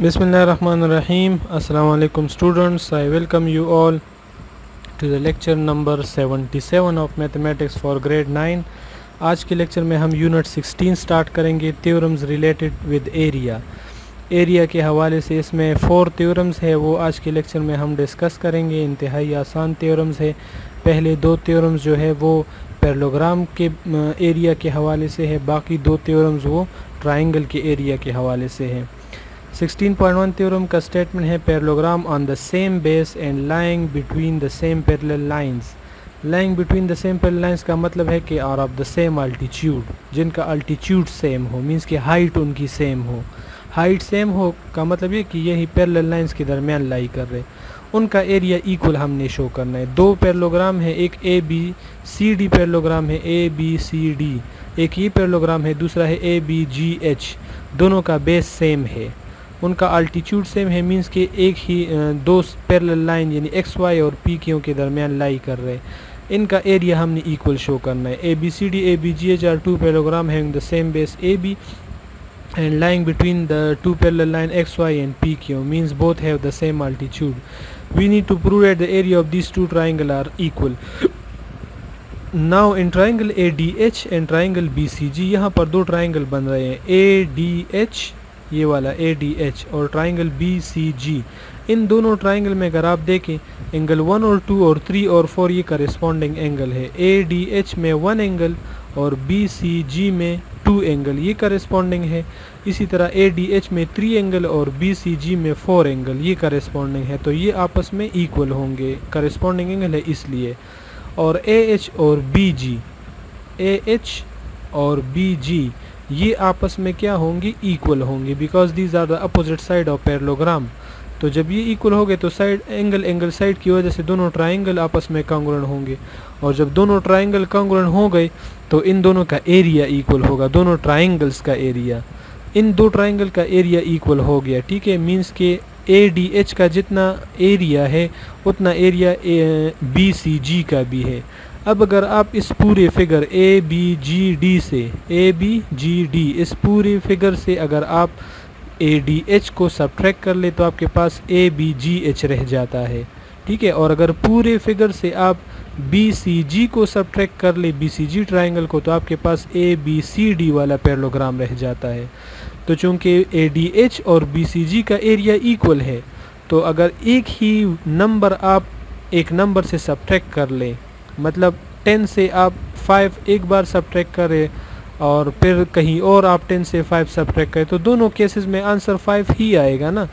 Bismillahirrahmanirrahim. Assalamu alaikum students. I welcome you all to the lecture number 77 of mathematics for grade 9. आज के lecture में हम unit 16 start करेंगे, theorems related with area. Area के हवाले से इसमें 4 थ्योरम्स है, वो आज के लेक्चर में हम डिस्कस करेंगे। इंतहाई आसान थ्योरम्स है। पहले 2 थ्योरम्स जो है वो पैरेललोग्राम के एरिया के हवाले से है, बाकी 2 थ्योरम्स वो ट्राइंगल के एरिया के हवाले से है। 16.1 थ्योरम का स्टेटमेंट है parallelogram on the same base and lying between the same parallel lines. Lying between the same parallel lines का मतलब है कि are of the same altitude, जिनका अल्टीट्यूड सेम हो, मींस कि हाइट उनकी सेम हो। हाइट सेम हो का मतलब ये कि यही पैरेलल लाइंस के दरमियान लाई कर रहे, उनका एरिया इक्वल हमने शो करना है। 2 पैरेललोग्राम है, एक A B C D parallelogram है, ए बी सी डी, एक ये पैरेललोग्राम है, दूसरा है ए बी जी एच। दोनों का बेस सेम है, उनका अल्टीट्यूड सेम है, मींस कि एक ही 2 पैरेलल लाइन यानी एक्स वाई और पी क्यू के दरमियान लाई कर रहे। इनका एरिया हमने इक्वल शो करना है। A B C D A B G H are 2 parallelogram having the same base A B and lying between the 2 parallel line xy and pq, means both have the same altitude. We need to prove that the area of these 2 triangles are equal. Now in triangle ADH and triangle BCG, यहाँ पर 2 triangle बन रहे हैं, ADH ये वाला ADH और triangle BCG। इन दोनों triangle में अगर आप देखें, एंगल 1 और 2 और 3 और 4 ये करेस्पॉन्डिंग एंगल है। ADH में 1 एंगल और BCG में 2 एंगल, ये करेस्पॉन्डिंग है। इसी तरह ADH में 3 एंगल और BCG में 4 एंगल, ये करेस्पॉन्डिंग है। तो ये आपस में इक्वल होंगे, करेस्पॉन्डिंग एंगल है इसलिए। और AH और BG, AH और BG ये आपस में क्या होंगी, इक्वल होंगी, because these are the opposite side of parallelogram. तो जब ये इक्वल हो गए तो साइड एंगल साइड की वजह से दोनों ट्राइंगल आपस में कांग्रुएंट होंगे, और जब दोनों ट्राइंगल कांग्रुएंट हो गए तो इन दोनों का एरिया इक्वल होगा, दोनों ट्राइंगल्स का एरिया। इन 2 ट्राइंगल का एरिया इक्वल हो गया, ठीक है। मींस के ADH का जितना एरिया है उतना एरिया BCG का भी है। अब अगर आप इस पूरे फिगर ABGD से ABGD इस पूरे फिगर से अगर आप ADH को सब्ट्रैक्ट कर ले तो आपके पास ABGH रह जाता है, ठीक है। और अगर पूरे फिगर से आप BCG को सब्ट्रैक्ट कर ले, BCG ट्राइंगल को, तो आपके पास ABCD वाला पैरेललोग्राम रह जाता है। तो चूंकि ADH और BCG का एरिया इक्वल है, तो अगर एक ही नंबर आप एक नंबर से सब्ट्रैक्ट कर लें, मतलब 10 से आप 5 एक बार सब्ट्रैक्ट करें और फिर कहीं और आप 10 से 5 सब्ट्रैक्ट करें, तो दोनों केसेस में आंसर 5 ही आएगा ना।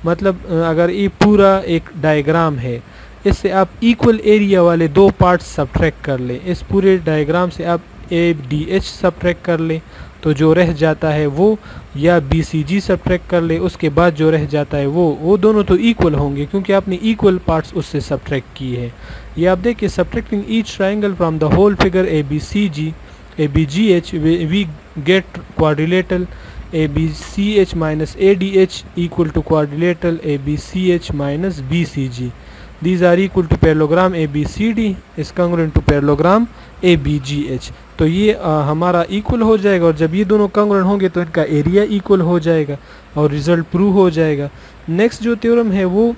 मतलब अगर ये पूरा एक डायग्राम है, इससे आप इक्वल एरिया वाले 2 पार्ट्स सब्ट्रैक्ट कर लें, इस पूरे डायग्राम से आप ADH सब्ट्रैक्ट कर लें तो जो रह जाता है वो, या BCG सब्ट्रैक्ट कर ले उसके बाद जो रह जाता है वो दोनों तो इक्वल होंगे क्योंकि आपने इक्वल पार्ट्स उससे सब्ट्रैक्ट किए हैं। ये आप देखिए, subtracting each triangle from the whole figure ABGH we get quadrilateral ABCH minus ADH equal to quadrilateral ABCH minus BCG. These are equal to parallelogram ABCD is congruent to parallelogram ABGH. तो ये हमारा equal हो जाएगा, और जब ये दोनों congruent होंगे तो इनका एरिया इक्वल हो जाएगा और रिजल्ट प्रूव हो जाएगा। नेक्स्ट जो थ्योरम है वो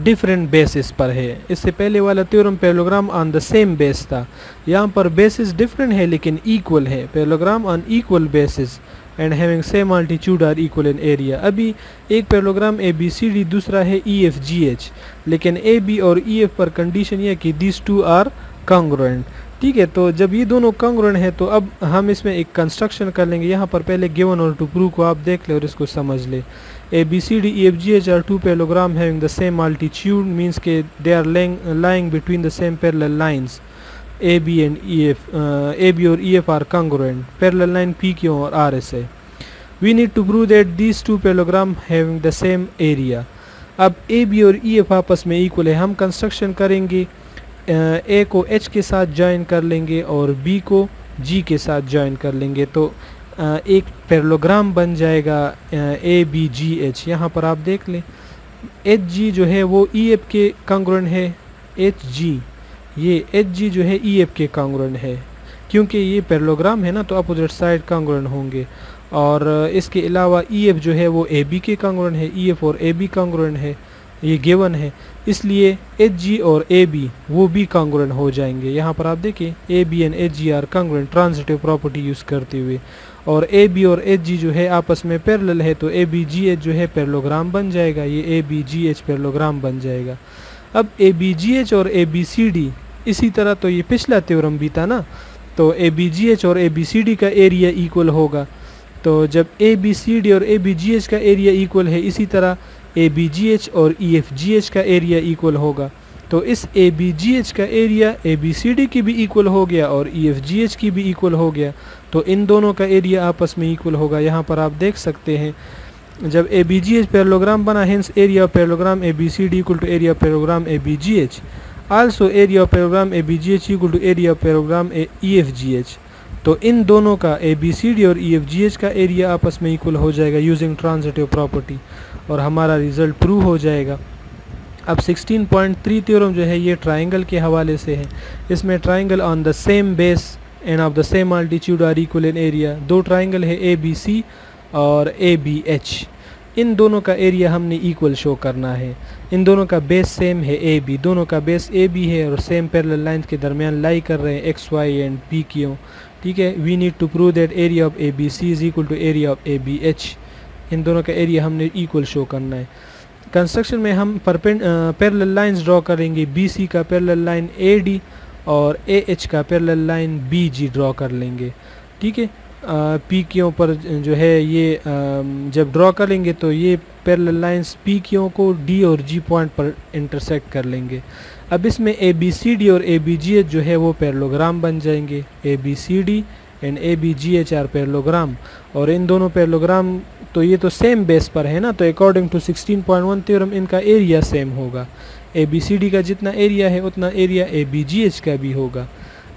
डिफरेंट बेसिस पर है। इससे पहले वाला theorem parallelogram on the same base था, यहाँ पर बेसिस डिफरेंट है लेकिन इक्वल है। Parallelogram on equal basis and having same altitude are equal in area. अभी एक पैरेललोग्राम ABCD, दूसरा है EFGH, लेकिन AB और EF पर कंडीशन यह कि दिस 2 आर कांग्रुएंट, ठीक है। तो जब ये दोनों कांग्रुएंट है तो अब हम इसमें एक कंस्ट्रक्शन कर लेंगे। यहाँ पर पहले गिवन और टू प्रूव को आप देख ले और इसको समझ ले। ABCD EFGH are 2 parallelogram having the same altitude, means के they are lying between the same parallel lines AB and EF, AB और EF are congruent, parallel line PQ और RS है। We need to prove that these 2 parallelogram having the same area. अब AB और EF आपस में equal है। हम construction करेंगे, A को H के साथ ज्वाइन कर लेंगे और B को G के साथ ज्वाइन कर लेंगे, तो एक पैरेललोग्राम बन जाएगा ABGH। यहाँ पर आप देख लें, HG जो है वो EF के कॉन्ग्रुएंट है, HG ये HG जो है EF के कॉन्ग्रुएंट है, क्योंकि ये पैरेललोग्राम है ना तो अपोजिट साइड कॉन्ग्रुएंट होंगे। और इसके अलावा EF जो है वो AB के कांग्रुएंट है, EF और AB कांग्रुएंट है, ये गिवन है, इसलिए HG और AB वो भी कांग्रुएंट हो जाएंगे। यहाँ पर आप देखिए AB and HG are congruent transitive property use करते हुए, और AB और HG जो है आपस में पैरेलल है, तो ABGH जो है पैरेललोग्राम बन जाएगा, ये ABGH पैरेललोग्राम बन जाएगा। अब ABGH और ABCD इसी तरह, तो ये पिछला थ्योरम भी था ना, तो ABGH और ABCD का एरिया इक्वल होगा। तो जब ABCD और ABGH का एरिया इक्वल है, इसी तरह ABGH और EFGH का एरिया इक्वल होगा। तो इस ABGH का एरिया ABCD की भी इक्वल हो गया और EFGH की भी इक्वल हो गया, तो इन दोनों का एरिया आपस में इक्वल होगा। यहाँ पर आप देख सकते हैं जब ABGH पैरेललोग्राम बना, hence area of parallelogram ABCD equal to area of parallelogram ABGH, also area of parallelogram ABGH equal to area of parallelogram EFGH। तो इन दोनों का ABCD और EFGH का एरिया आपस में इक्वल हो जाएगा यूजिंग ट्रांजिटिव प्रॉपर्टी, और हमारा रिजल्ट प्रूव हो जाएगा। अब 16.3 थ्योरम जो है ये ट्राइंगल के हवाले से है। इसमें triangle on the same base and of the same altitude are equal in area. दो ट्राइंगल है ABC और ABH, इन दोनों का एरिया हमने इक्वल शो करना है। इन दोनों का बेस सेम है AB, दोनों का बेस AB है और सेम पैरेलल लाइंस के दरमियान लाई कर रहे हैं XY एंड PQ। ठीक है, we need to prove that area of ABC is equal to area of ABH। इन दोनों का एरिया हमने इक्वल शो करना है। कंस्ट्रक्शन में हम पैरेलल लाइंस ड्रॉ करेंगे, BC का पैरेलल लाइन AD और AH का पैरेलल लाइन BG ड्रॉ कर लेंगे। ठीक है, PQ पर जो है ये जब ड्रॉ करेंगे तो ये पैरेलल लाइंस PQ को D और G पॉइंट पर इंटरसेक्ट कर लेंगे। अब इसमें ABCD और ABGH जो है वो पैरेललोग्राम बन जाएंगे। ABCD and ABGH are parallelogram, और इन दोनों पैरेललोग्राम तो ये तो सेम बेस पर है ना, तो अकॉर्डिंग टू 16.1 थ्योरम इनका एरिया सेम होगा। ABCD का जितना एरिया है उतना एरिया ABGH का भी होगा।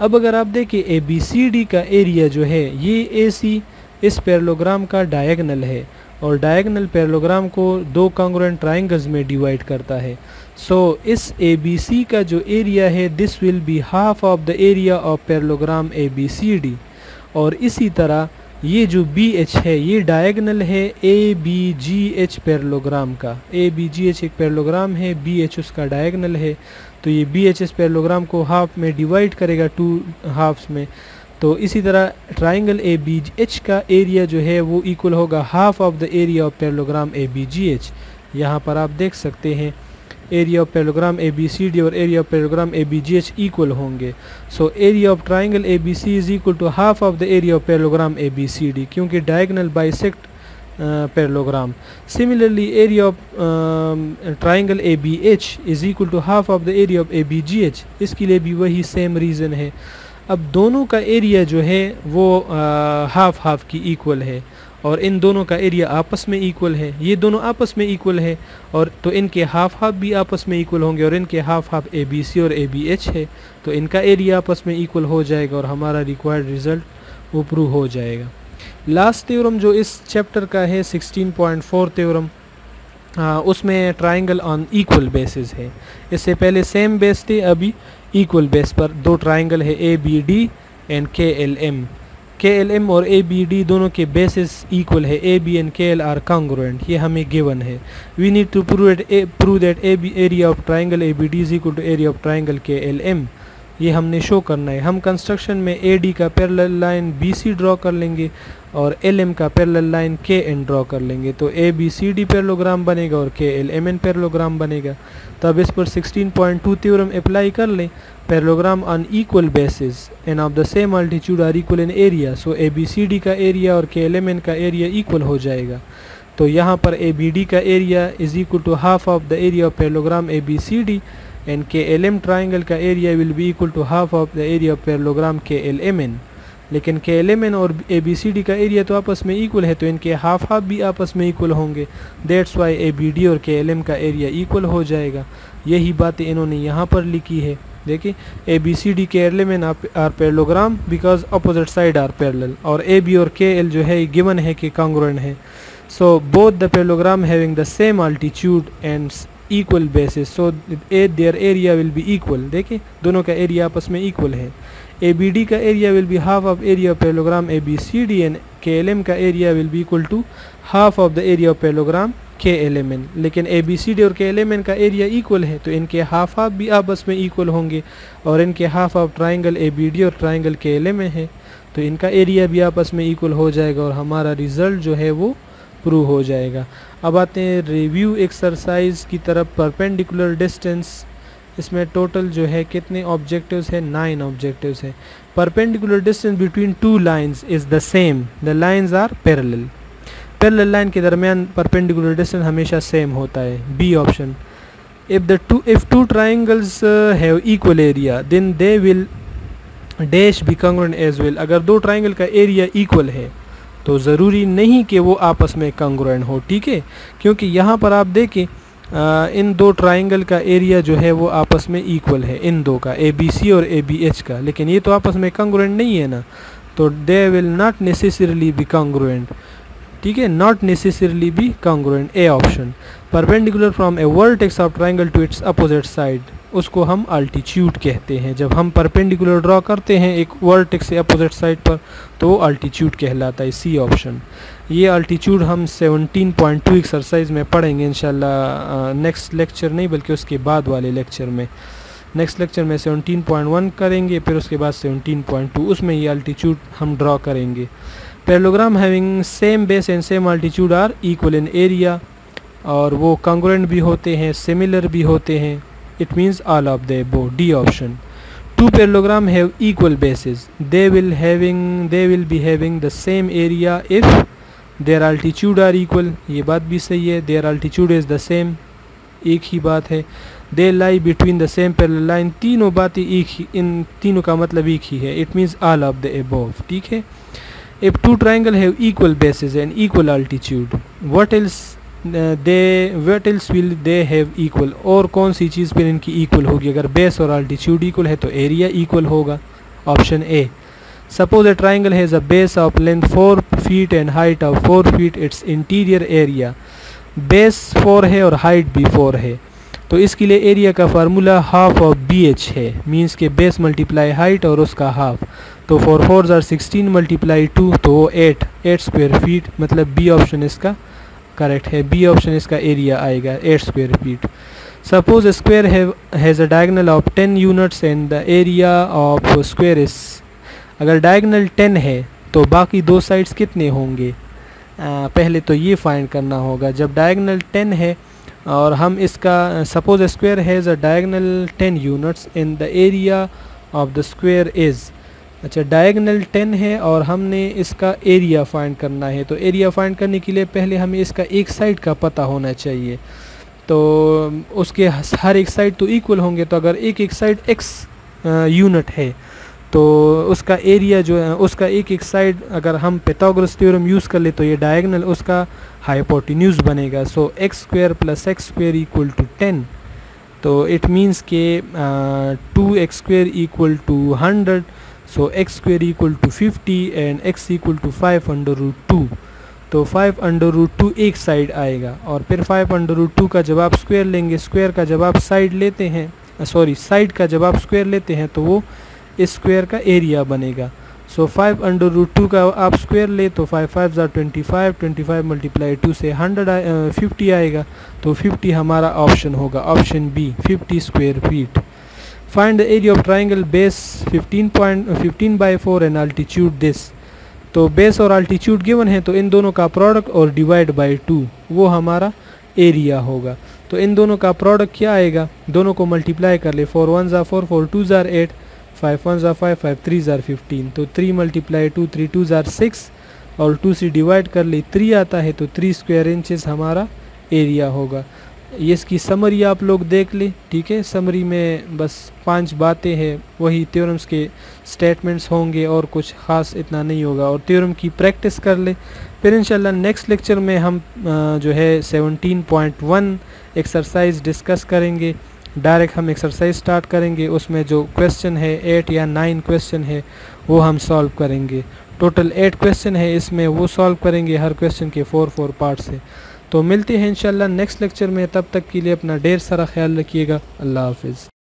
अब अगर आप देखिए ABCD का एरिया जो है ये AC इस पैरेललोग्राम का डायगोनल है, और डायगोनल पैरेललोग्राम को दो कांग्रुएंट ट्राइंगल्स में डिवाइड करता है। सो इस ABC का जो एरिया है this will be half of the area of parallelogram ABCD, और इसी तरह ये जो BH है ये डायगोनल है ABGH पैरेललोग्राम का। ABGH एक पैरेललोग्राम है, BH उसका डायगोनल है, तो ये BH इस पैरेललोग्राम को हाफ में डिवाइड करेगा, टू हाफ्स में। तो इसी तरह ट्राइंगल ABH का एरिया जो है वो इक्वल होगा half of the area of parallelogram ABGH। यहाँ पर आप देख सकते हैं एरिया ऑफ पैरेललोग्राम ABCD और area of parallelogram ABGH equal होंगे। So area of triangle ABC is equal to half of the area of parallelogram ABCD, क्योंकि diagonal bisect parallelogram. Similarly area of triangle ABH is equal to half of the area of ABGH, इसके लिए भी वही same reason है। अब दोनों का area जो है वो हाफ हाफ की इक्वल है, और इन दोनों का एरिया आपस में इक्वल है, ये दोनों आपस में इक्वल है, और तो इनके हाफ हाफ भी आपस में इक्वल होंगे, और इनके हाफ हाफ ABC और ABH है, तो इनका एरिया आपस में इक्वल हो जाएगा और हमारा रिक्वायर्ड रिजल्ट वो प्रूव हो जाएगा। लास्ट थ्योरम जो इस चैप्टर का है 16.4 थ्योरम, उसमें ट्राइंगल ऑन इक्वल बेसिस है। इससे पहले सेम बेस थे, अभी इक्वल बेस पर दो ट्राइंगल है ABD एंड KLM। KLM और ABD दोनों के बेसिस इक्वल है, AB and KL are congruent, ये हमें गिवन है। We need to prove that area of triangle ABD is equal to area of triangle KLM, ये हमने शो करना है। हम कंस्ट्रक्शन में AD का पैरेलल लाइन BC ड्रॉ कर लेंगे और LM का पैरेलल लाइन KN ड्रॉ कर लेंगे, तो ABCD पैरेललोग्राम बनेगा और KLMN पैरेललोग्राम बनेगा। तब इस पर 16.2 थ्योरम अप्लाई कर लें, parallelogram on equal basis and of the same altitude are equal in area, so ABCD का एरिया और KLMN का एरिया इक्वल हो जाएगा। तो यहाँ पर ABD का area is equal to half of the area of parallelogram ABCD and KLM triangle का area will be equal to half of the area of parallelogram KLMN। लेकिन KLMN और ABCD का एरिया तो आपस में इक्वल है, तो इनके हाफ हाफ भी आपस में इक्वल होंगे, दैट्स वाई ABD और KLM का एरिया इक्वल हो जाएगा। यही बातें इन्होंने यहाँ पर लिखी है। देखिए ABCD KLMN are parallelogram because opposite side are parallel, और AB और KL जो है गिवन है कि कांग्रुएंट है। So both the parallelogram having the same altitude and equal basis, so their area will be equal. देखिए दोनों का एरिया आपस में इक्वल है। ABD का area will be half of area of parallelogram ABCD and KLM का area will be equal to half of the area of parallelogram KLMN। लेकिन ABCD और KLMN का एरिया इक्वल है तो इनके हाफ हाफ भी आपस में इक्वल होंगे, और इनके हाफ ऑफ ट्राइंगल ABD और ट्राइंगल KLMN है तो इनका एरिया भी आपस में इक्वल हो जाएगा और हमारा रिज़ल्ट जो है वो प्रूव हो जाएगा। अब आते हैं रिव्यू एक्सरसाइज की तरफ। परपेंडिकुलर डिस्टेंस, इसमें टोटल जो है कितने ऑब्जेक्टिव्स हैं, 9 ऑब्जेक्टिव्स हैं। Perpendicular distance between two lines is the same, the lines are parallel. Parallel line के दरमियान परपेंडिकुलर डिस्टेंस हमेशा सेम होता है, B option. If two triangles have equal area then they will dash be congruent as well. अगर दो triangle का area equal है तो ज़रूरी नहीं कि वो आपस में कॉन्ग्रुएंट हो, ठीक है, क्योंकि यहाँ पर आप देखें इन दो ट्राइंगल का एरिया जो है वो आपस में इक्वल है, इन दो का, ABC और ABH का, लेकिन ये तो आपस में कॉन्ग्रुएंट नहीं है ना, तो they will not necessarily be congruent, ठीक है, not necessarily be congruent, A option. Perpendicular from a vertex of triangle to its opposite side, उसको हम अल्टीट्यूड कहते हैं। जब हम परपेंडिकुलर ड्रॉ करते हैं एक वर्टेक्स से अपोजिट साइड पर तो वो अल्टीट्यूड कहलाता है, सी ऑप्शन। ये अल्टीट्यूड हम 17.2 एक्सरसाइज में पढ़ेंगे इंशाल्लाह, नेक्स्ट लेक्चर नहीं बल्कि उसके बाद वाले लेक्चर में। नेक्स्ट लेक्चर में 17.1 करेंगे, फिर उसके बाद 17.2, उसमें ये अल्टीट्यूड हम ड्रॉ करेंगे। Parallelogram having same base and same altitude are equal in area, और वो कॉन्ग्रुएंट भी होते हैं, सिमिलर भी होते हैं, it means all of the above, D option. Two parallelogram have equal bases, they will be having the same area if their altitude are equal, ये बात भी सही है, their altitude is the same, एक ही बात है। they lie between the same parallel line, तीनों बातें एक ही, इन तीनों का मतलब एक ही है, it means all of the above, ठीक है। if two triangle have equal bases and equal altitude, what else will they have equal, और कौन सी चीज़ पर इनकी इक्वल होगी? अगर बेस और अल्टीट्यूड इक्वल है तो एरिया इक्वल होगा, option A. Suppose A triangle has a base of length 4 feet and height of 4 feet, it's interior area, base 4 है और हाइट भी 4 है, तो इसके लिए एरिया का फार्मूला हाफ ऑफ BH है, मीन्स के बेस मल्टीप्लाई हाइट और उसका हाफ, तो 4 4 आर 16 मल्टीप्लाई 2 तो 8 स्क्वायर फीट, मतलब बी ऑप्शन इसका करेक्ट है, बी ऑप्शन इसका एरिया आएगा 8 square feet. Suppose square has a diagonal of 10 units and the area of square is, अगर डायगोनल 10 है तो बाकी दो साइड्स कितने होंगे? पहले तो ये फाइंड करना होगा। जब डायगोनल 10 है और हम इसका, suppose square has a diagonal 10 units and the area of the square is, अच्छा डायगोनल 10 है और हमने इसका एरिया फाइंड करना है, तो एरिया फाइंड करने के लिए पहले हमें इसका एक साइड का पता होना चाहिए, तो उसके हर एक साइड तो इक्वल होंगे, तो अगर एक साइड x यूनिट है तो उसका एरिया जो है, उसका एक साइड अगर हम पाइथागोरस थ्योरम यूज़ कर ले तो ये डायगोनल उसका हाइपोटेन्यूज बनेगा, so x square plus x square equal to 10, तो इट मीन्स के 2x square equal to 100, so x square equal to 50 and x equal to 5√2, तो 5√2 एक साइड आएगा, और फिर 5√2 का जब आप स्क्वायर लेंगे, स्क्वायर का जब आप साइड लेते हैं, साइड का जब आप स्क्वायर लेते हैं तो वो इस स्क्वायर का एरिया बनेगा। सो 5√2 का आप स्क्वायर ले तो 5 5 25, 25 मल्टीप्लाई 2 से 50 आएगा, तो 50 हमारा ऑप्शन होगा, option B 50 square feet. Find the area of triangle base 15/4 and altitude this, तो बेस और अल्टीट्यूड गिवन है तो इन दोनों का प्रोडक्ट और डिवाइड बाय 2 वो हमारा एरिया होगा। तो इन दोनों का प्रोडक्ट क्या आएगा, दोनों को मल्टीप्लाई कर ले, 4 1 4 4 2 8, 5 1 5 5 3 15, तो 3 मल्टीप्लाई 2 3 2 6, और 2 से डिवाइड कर ले 3 आता है, तो 3 स्क्वायर इंचेस हमारा एरिया होगा। ये इसकी समरी आप लोग देख ले, ठीक है, समरी में बस 5 बातें हैं, वही थ्योरम्स के स्टेटमेंट्स होंगे और कुछ ख़ास इतना नहीं होगा, और थ्योरम की प्रैक्टिस कर ले। फिर इंशाल्लाह नेक्स्ट लेक्चर में हम जो है 17.1 एक्सरसाइज डिस्कस करेंगे। डायरेक्ट हम एक्सरसाइज स्टार्ट करेंगे, उसमें जो क्वेश्चन है 8 या 9 क्वेश्चन है वो हम सॉल्व करेंगे। टोटल 8 क्वेश्चन है इसमें, वो सॉल्व करेंगे, हर क्वेश्चन के 4 पार्ट्स है। तो मिलते हैं इंशाल्लाह नेक्स्ट लेक्चर में, तब तक के लिए अपना ढेर सारा ख्याल रखिएगा। अल्लाह हाफिज़।